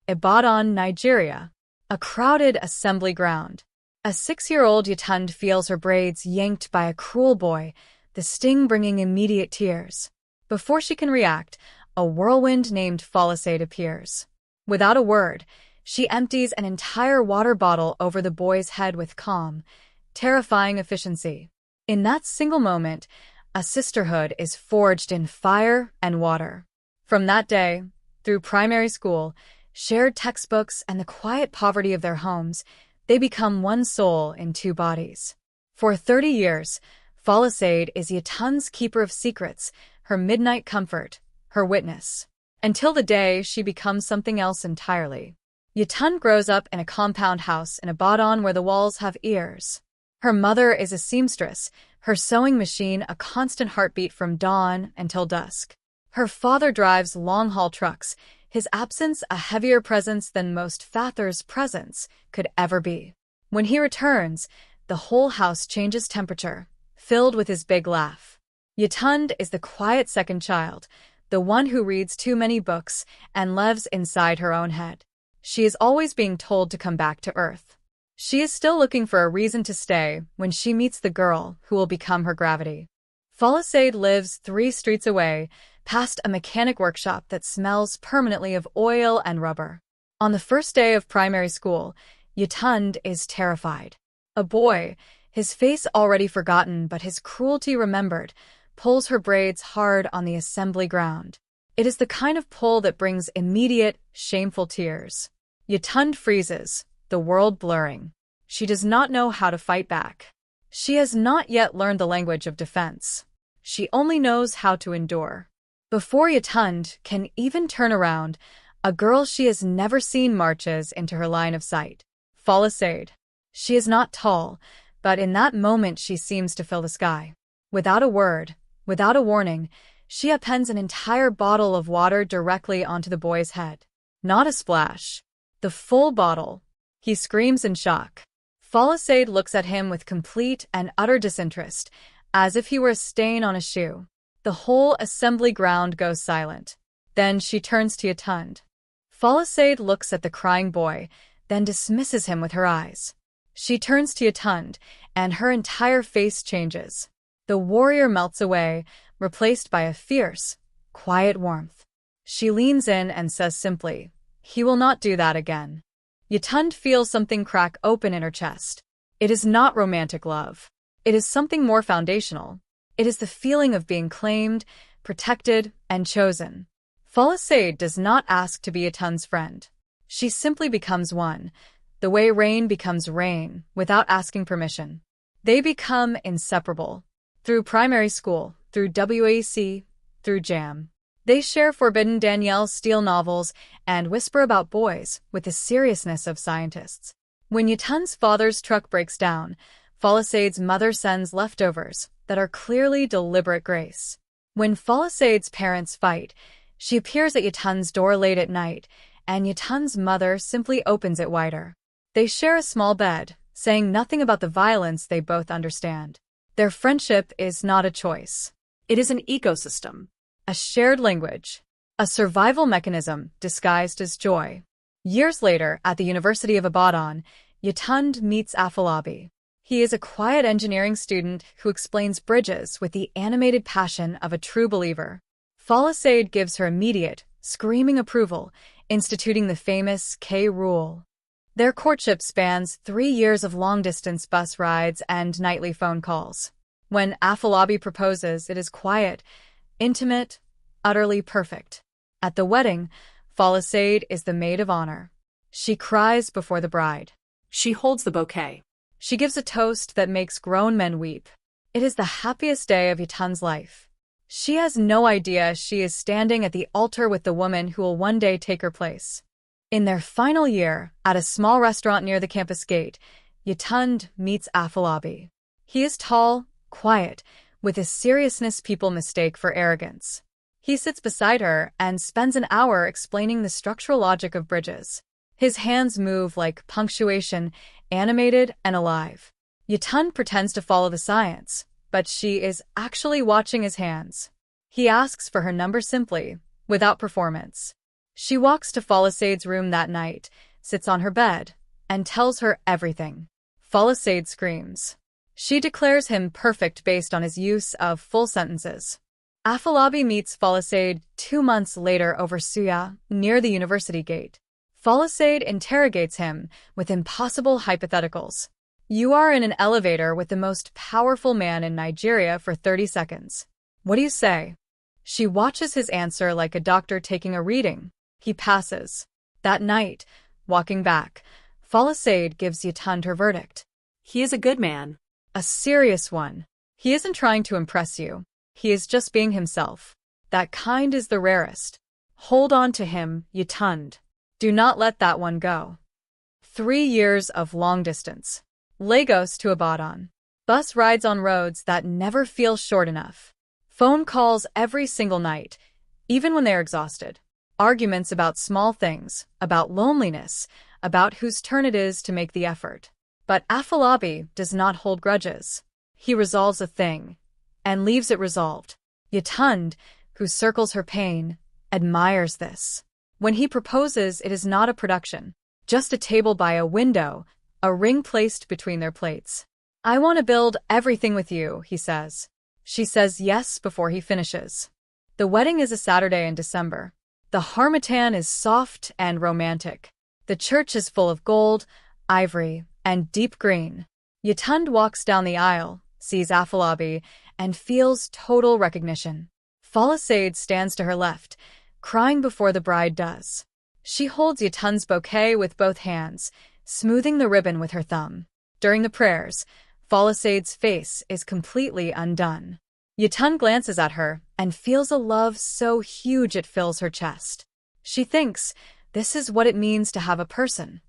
Ibadan, Nigeria. A crowded assembly ground. A 6-year-old Yetunde feels her braids yanked by a cruel boy, the sting bringing immediate tears. Before she can react, a whirlwind named Folisade appears. Without a word, she empties an entire water bottle over the boy's head with calm, terrifying efficiency. In that single moment, a sisterhood is forged in fire and water. From that day, through primary school, shared textbooks, and the quiet poverty of their homes, they become one soul in two bodies. For 30 years, Folisade is Yetunde's keeper of secrets, her midnight comfort, her witness. Until the day she becomes something else entirely. Yetunde grows up in a compound house in Ibadan where the walls have ears. Her mother is a seamstress, her sewing machine a constant heartbeat from dawn until dusk. Her father drives long-haul trucks, his absence a heavier presence than most fathers' presence could ever be. When he returns, the whole house changes temperature, filled with his big laugh. Yetunde is the quiet second child, the one who reads too many books and lives inside her own head. She is always being told to come back to Earth. She is still looking for a reason to stay when she meets the girl who will become her gravity. Folisade lives 3 streets away, past a mechanic workshop that smells permanently of oil and rubber. On the first day of primary school, Yetunde is terrified. A boy, his face already forgotten but his cruelty remembered, pulls her braids hard on the assembly ground. It is the kind of pull that brings immediate, shameful tears. Yetunde freezes, the world blurring. She does not know how to fight back. She has not yet learned the language of defense. She only knows how to endure. Before Yetunde can even turn around, a girl she has never seen marches into her line of sight. Folisade. She is not tall, but in that moment she seems to fill the sky. Without a word, without a warning, she appends an entire bottle of water directly onto the boy's head. Not a splash. The full bottle. He screams in shock. Folisade looks at him with complete and utter disinterest, as if he were a stain on a shoe. The whole assembly ground goes silent. Then she turns to Yetunde. Folisade looks at the crying boy, then dismisses him with her eyes. She turns to Yetunde, and her entire face changes. The warrior melts away, replaced by a fierce, quiet warmth. She leans in and says simply, "He will not do that again." Yetunde feels something crack open in her chest. It is not romantic love. It is something more foundational. It is the feeling of being claimed, protected, and chosen. Folisade does not ask to be Yetunde's friend. She simply becomes one, the way rain becomes rain, without asking permission. They become inseparable. Through primary school, through WAC, through jam. They share forbidden Danielle Steele novels and whisper about boys with the seriousness of scientists. When Yetunde's father's truck breaks down, Folisade's mother sends leftovers that are clearly deliberate grace. When Folisade's parents fight, she appears at Yetunde's door late at night, and Yetunde's mother simply opens it wider. They share a small bed, saying nothing about the violence they both understand. Their friendship is not a choice. It is an ecosystem. A shared language. A survival mechanism disguised as joy. Years later, at the University of Ibadan, Yetunde meets Afolabi. He is a quiet engineering student who explains bridges with the animated passion of a true believer. Folisade gives her immediate, screaming approval, instituting the famous K-rule. Their courtship spans 3 years of long-distance bus rides and nightly phone calls. When Afolabi proposes, it is quiet, intimate, utterly perfect. At the wedding, Folisade is the maid of honor. She cries before the bride. She holds the bouquet. She gives a toast that makes grown men weep. It is the happiest day of Yetunde's life. She has no idea she is standing at the altar with the woman who will one day take her place. In their final year, at a small restaurant near the campus gate, Yetunde meets Afolabi. He is tall, quiet, with a seriousness people mistake for arrogance. He sits beside her and spends an hour explaining the structural logic of bridges. His hands move like punctuation, animated and alive. Yetunde pretends to follow the science, but she is actually watching his hands. He asks for her number simply, without performance. She walks to Falisade's room that night, sits on her bed, and tells her everything. Falisade screams. She declares him perfect based on his use of full sentences. Afolabi meets Falisade 2 months later over Suya, near the university gate. Falisade interrogates him with impossible hypotheticals. You are in an elevator with the most powerful man in Nigeria for 30 seconds. What do you say? She watches his answer like a doctor taking a reading. He passes. That night, walking back, Falisade gives Yetunde her verdict. He is a good man. A serious one. He isn't trying to impress you. He is just being himself. That kind is the rarest. Hold on to him, Yetunde. Do not let that one go. 3 years of long distance. Lagos to Ibadan. Bus rides on roads that never feel short enough. Phone calls every single night, even when they're exhausted. Arguments about small things, about loneliness, about whose turn it is to make the effort. But Afolabi does not hold grudges. He resolves a thing, and leaves it resolved. Yetunde, who circles her pain, admires this. When he proposes, it is not a production, just a table by a window, a ring placed between their plates. I want to build everything with you, he says. She says yes before he finishes. The wedding is a Saturday in December. The harmattan is soft and romantic. The church is full of gold, ivory, and deep green. Yetunde walks down the aisle, sees Afolabi, and feels total recognition. Falisade stands to her left, crying before the bride does. She holds Yetunde's bouquet with both hands, smoothing the ribbon with her thumb. During the prayers, Falisade's face is completely undone. Yetunde glances at her and feels a love so huge it fills her chest. She thinks, this is what it means to have a person.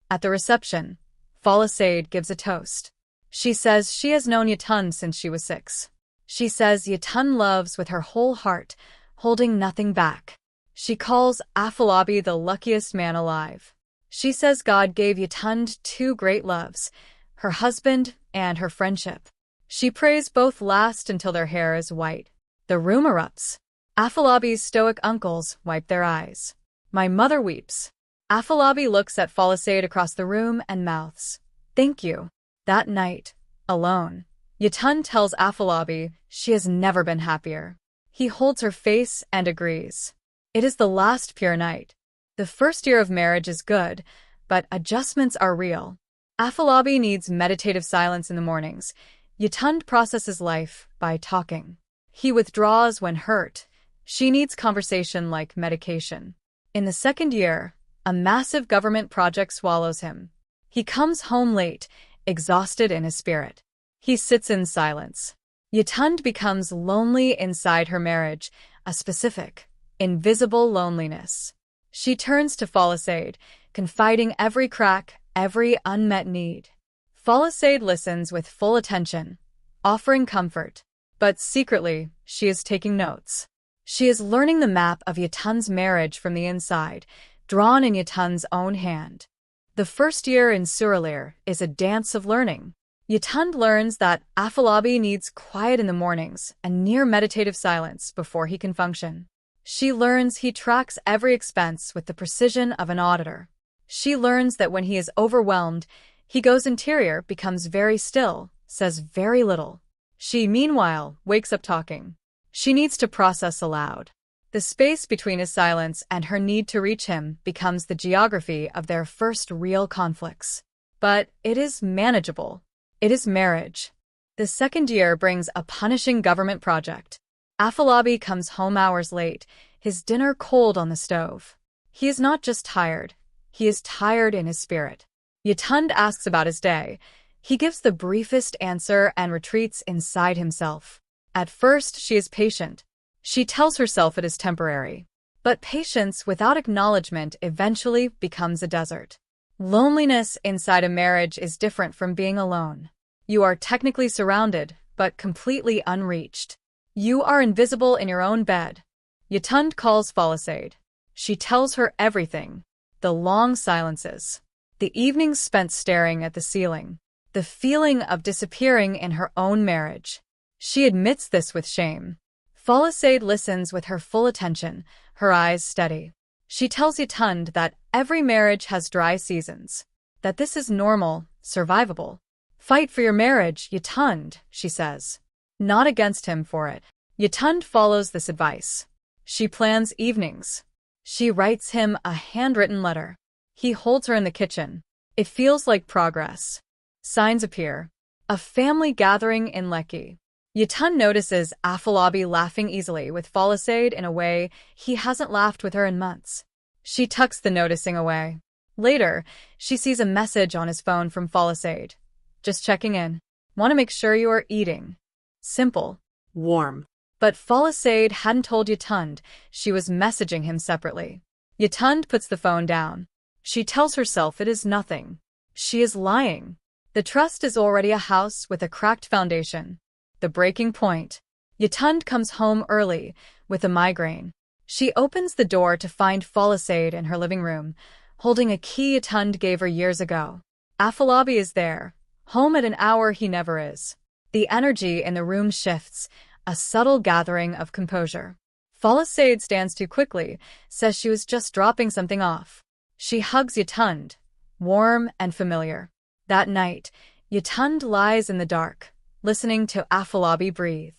At the reception, Falisade gives a toast. She says she has known Yetunde since she was 6. She says Yetunde loves with her whole heart, holding nothing back. She calls Afolabi the luckiest man alive. She says God gave Yetunde 2 great loves, her husband and her friendship. She prays both last until their hair is white. The room erupts. Afolabi's stoic uncles wipe their eyes. My mother weeps. Afolabi looks at Falisade across the room and mouths, "Thank you." That night, alone, Yetunde tells Afolabi she has never been happier. He holds her face and agrees. It is the last pure night. The first year of marriage is good, but adjustments are real. Afolabi needs meditative silence in the mornings. Yetunde processes life by talking. He withdraws when hurt. She needs conversation like medication. In the second year, a massive government project swallows him. He comes home late, exhausted in his spirit. He sits in silence. Yetunde becomes lonely inside her marriage, a specific, invisible loneliness. She turns to Falisade, confiding every crack, every unmet need. Falisade listens with full attention, offering comfort. But secretly, she is taking notes. She is learning the map of Yetunde's marriage from the inside, drawn in Yetunde's own hand. The first year in Suralere is a dance of learning. Yetunde learns that Afolabi needs quiet in the mornings and near meditative silence before he can function. She learns he tracks every expense with the precision of an auditor. She learns that when he is overwhelmed, he goes interior, becomes very still, says very little. She, meanwhile, wakes up talking. She needs to process aloud. The space between his silence and her need to reach him becomes the geography of their first real conflicts. But it is manageable. It is marriage. The second year brings a punishing government project. Afolabi comes home hours late, his dinner cold on the stove. He is not just tired. He is tired in his spirit. Yetunde asks about his day. He gives the briefest answer and retreats inside himself. At first, she is patient. She tells herself it is temporary. But patience without acknowledgement eventually becomes a desert. Loneliness inside a marriage is different from being alone. You are technically surrounded, but completely unreached. You are invisible in your own bed. Yetunde calls Falisade. She tells her everything. The long silences. The evenings spent staring at the ceiling. The feeling of disappearing in her own marriage. She admits this with shame. Falisade listens with her full attention, her eyes steady. She tells Yetunde that every marriage has dry seasons, that this is normal, survivable. Fight for your marriage, Yetunde, she says. Not against him for it. Yetunde follows this advice. She plans evenings. She writes him a handwritten letter. He holds her in the kitchen. It feels like progress. Signs appear. A family gathering in Lekki. Yetunde notices Afolabi laughing easily with Folasade in a way he hasn't laughed with her in months. She tucks the noticing away. Later, she sees a message on his phone from Folasade. Just checking in. Want to make sure you are eating. Simple. Warm. But Folasade hadn't told Yetunde she was messaging him separately. Yetunde puts the phone down. She tells herself it is nothing. She is lying. The trust is already a house with a cracked foundation. The breaking point. Yetunde comes home early with a migraine. She opens the door to find Folasade in her living room, holding a key Yetunde gave her years ago. Afolabi is there, home at an hour he never is. The energy in the room shifts, a subtle gathering of composure. Folasade stands too quickly, says she was just dropping something off. She hugs Yetunde, warm and familiar. That night, Yetunde lies in the dark, listening to Afolabi breathe.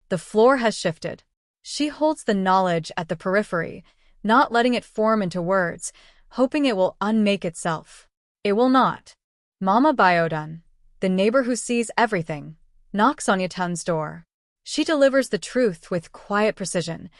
The floor has shifted. She holds the knowledge at the periphery, not letting it form into words, hoping it will unmake itself. It will not. Mama Biodun, the neighbor who sees everything, knocks on Yetunde's door. She delivers the truth with quiet precision.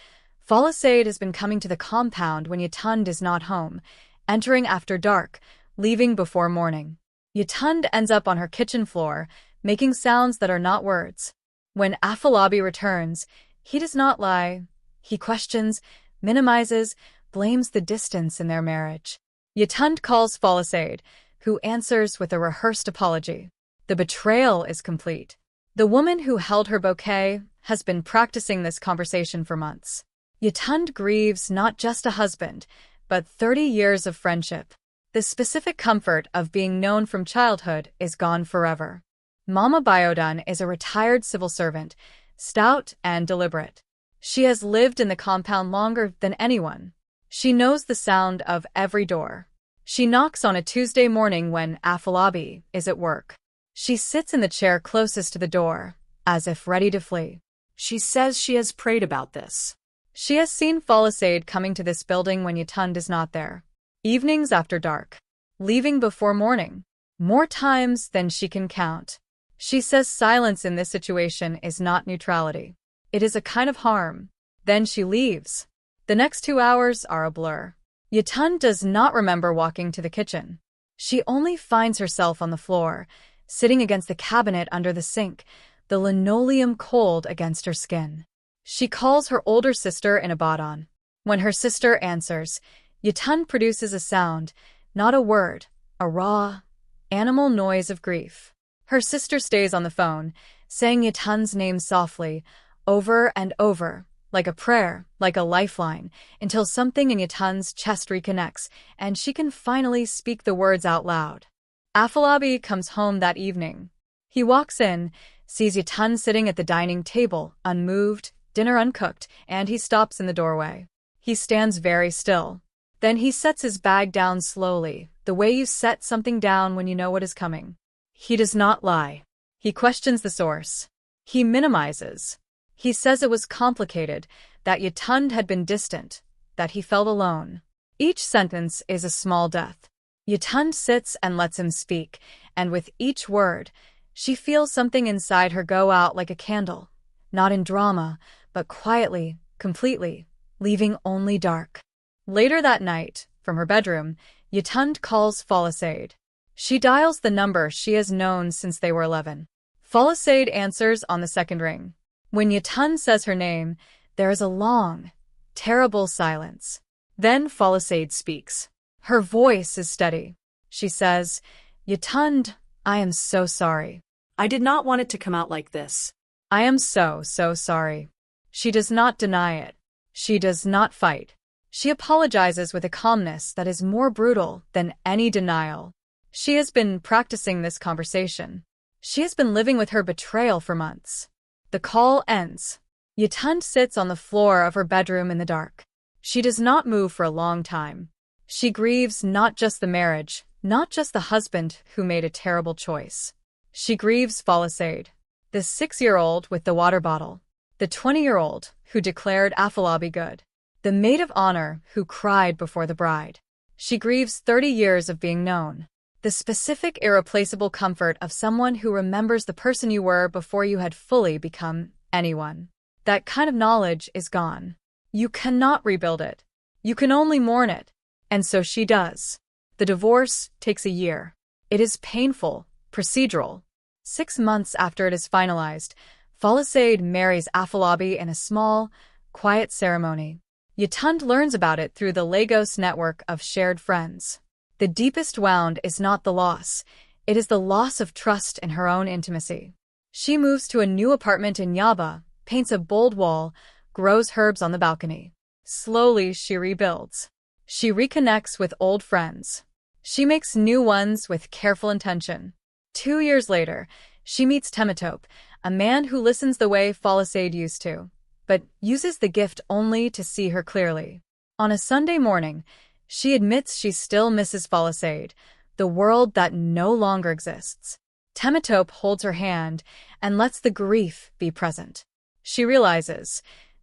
Folasade has been coming to the compound when Yetunde is not home, entering after dark, leaving before morning. Yetunde ends up on her kitchen floor, making sounds that are not words. When Afolabi returns, he does not lie. He questions, minimizes, blames the distance in their marriage. Yetunde calls Folasade, who answers with a rehearsed apology. The betrayal is complete. The woman who held her bouquet has been practicing this conversation for months. Yetunde grieves not just a husband, but 30 years of friendship. The specific comfort of being known from childhood is gone forever. Mama Biodun is a retired civil servant, stout and deliberate. She has lived in the compound longer than anyone. She knows the sound of every door. She knocks on a Tuesday morning when Afolabi is at work. She sits in the chair closest to the door, as if ready to flee. She says she has prayed about this. She has seen Folasade coming to this building when Yetunde is not there. Evenings after dark. Leaving before morning. More times than she can count. She says silence in this situation is not neutrality. It is a kind of harm. Then she leaves. The next 2 hours are a blur. Yetunde does not remember walking to the kitchen. She only finds herself on the floor, sitting against the cabinet under the sink, the linoleum cold against her skin. She calls her older sister in Ibadan. When her sister answers, Yetunde produces a sound, not a word, a raw, animal noise of grief. Her sister stays on the phone, saying Yetunde's name softly, over and over, like a prayer, like a lifeline, until something in Yetunde's chest reconnects, and she can finally speak the words out loud. Afolabi comes home that evening. He walks in, sees Yetunde sitting at the dining table, unmoved, dinner uncooked, and he stops in the doorway. He stands very still. Then he sets his bag down slowly, the way you set something down when you know what is coming. He does not lie. He questions the source. He minimizes. He says it was complicated, that Yetunde had been distant, that he felt alone. Each sentence is a small death. Yetunde sits and lets him speak, and with each word, she feels something inside her go out like a candle, not in drama, but quietly, completely, leaving only dark. Later that night, from her bedroom, Yetunde calls Folasade. She dials the number she has known since they were 11. Folasade answers on the second ring. When Yetunde says her name, there is a long, terrible silence. Then Folasade speaks. Her voice is steady. She says, "Yetunde, I am so sorry. I did not want it to come out like this. I am so sorry." She does not deny it. She does not fight. She apologizes with a calmness that is more brutal than any denial. She has been practicing this conversation. She has been living with her betrayal for months. The call ends. Yetunde sits on the floor of her bedroom in the dark. She does not move for a long time. She grieves not just the marriage, not just the husband who made a terrible choice. She grieves Falassade, the 6-year-old with the water bottle, the 20-year-old who declared Afolabi good, the maid of honor who cried before the bride. She grieves 30 years of being known, the specific, irreplaceable comfort of someone who remembers the person you were before you had fully become anyone. That kind of knowledge is gone. You cannot rebuild it. You can only mourn it. And so she does. The divorce takes a year. It is painful, procedural. 6 months after it is finalized, Falassade marries Afolabi in a small, quiet ceremony. Yetunde learns about it through the Lagos network of shared friends. The deepest wound is not the loss. It is the loss of trust in her own intimacy. She moves to a new apartment in Yaba, paints a bold wall, grows herbs on the balcony. Slowly, she rebuilds. She reconnects with old friends. She makes new ones with careful intention. 2 years later, she meets Temitope, a man who listens the way Falassade used to, but uses the gift only to see her clearly. On a Sunday morning, she admits she still misses Falassade, the world that no longer exists. Temitope holds her hand and lets the grief be present. She realizes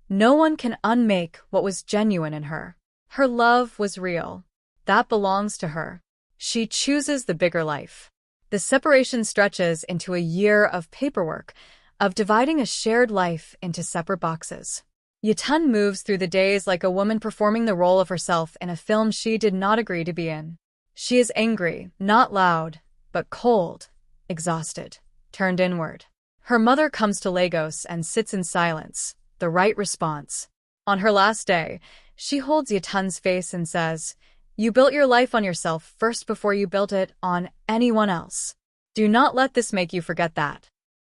no one can unmake what was genuine in her. Her love was real. That belongs to her. She chooses the bigger life. The separation stretches into a year of paperwork, of dividing a shared life into separate boxes. Yetunde moves through the days like a woman performing the role of herself in a film she did not agree to be in. She is angry, not loud, but cold, exhausted, turned inward. Her mother comes to Lagos and sits in silence, the right response. On her last day, she holds Yetunde's face and says, "You built your life on yourself first before you built it on anyone else. Do not let this make you forget that."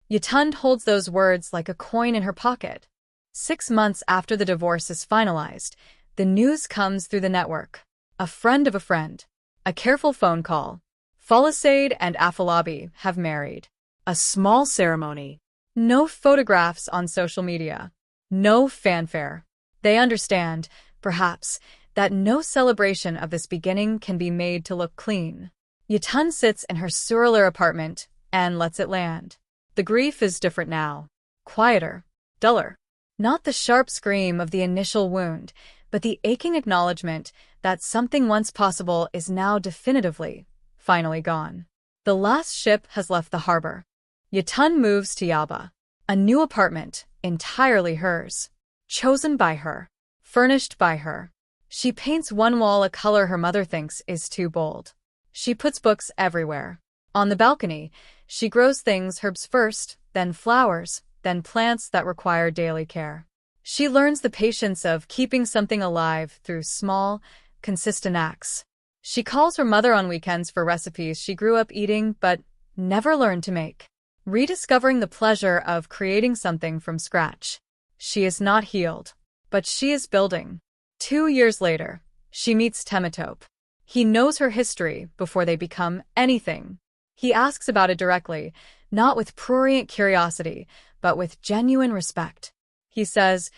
Yetunde holds those words like a coin in her pocket. 6 months after the divorce is finalized, the news comes through the network. A friend of a friend. A careful phone call. Falassade and Afolabi have married. A small ceremony. No photographs on social media. No fanfare. They understand, perhaps, that no celebration of this beginning can be made to look clean. Yetunde sits in her surreal apartment and lets it land. The grief is different now. Quieter. Duller. Not the sharp scream of the initial wound, but the aching acknowledgement that something once possible is now definitively, finally gone. The last ship has left the harbor. Yetunde moves to Yaba. A new apartment, entirely hers. Chosen by her. Furnished by her. She paints one wall a color her mother thinks is too bold. She puts books everywhere. On the balcony, she grows things, herbs first, then flowers, then plants that require daily care. She learns the patience of keeping something alive through small, consistent acts. She calls her mother on weekends for recipes she grew up eating but never learned to make. Rediscovering the pleasure of creating something from scratch. She is not healed, but she is building. 2 years later, she meets Temitope. He knows her history before they become anything. He asks about it directly, not with prurient curiosity, but with genuine respect. He says,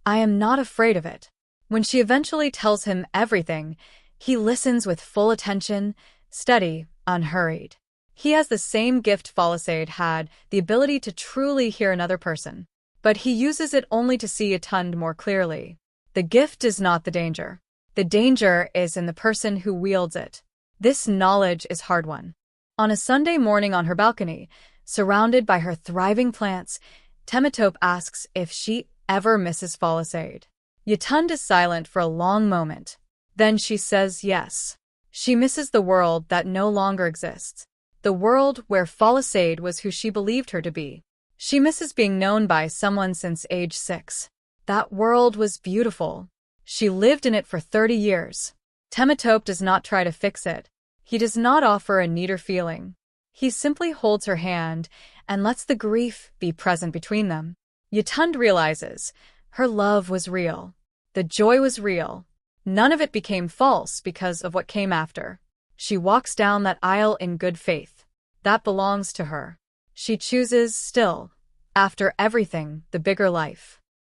"I am not afraid of it." When she eventually tells him everything, he listens with full attention, steady, unhurried. He has the same gift Falassade had, the ability to truly hear another person. But he uses it only to see Yetunde more clearly. The gift is not the danger. The danger is in the person who wields it. This knowledge is hard-won. On a Sunday morning on her balcony, surrounded by her thriving plants, Temitope asks if she ever misses Falassade. Yetunde is silent for a long moment. Then she says yes. She misses the world that no longer exists. The world where Falassade was who she believed her to be. She misses being known by someone since age 6. That world was beautiful. She lived in it for 30 years. Temitope does not try to fix it. He does not offer a neater feeling. He simply holds her hand and lets the grief be present between them. Yetunde realizes her love was real. The joy was real. None of it became false because of what came after. She walks down that aisle in good faith. That belongs to her. She chooses still, after everything, the bigger life.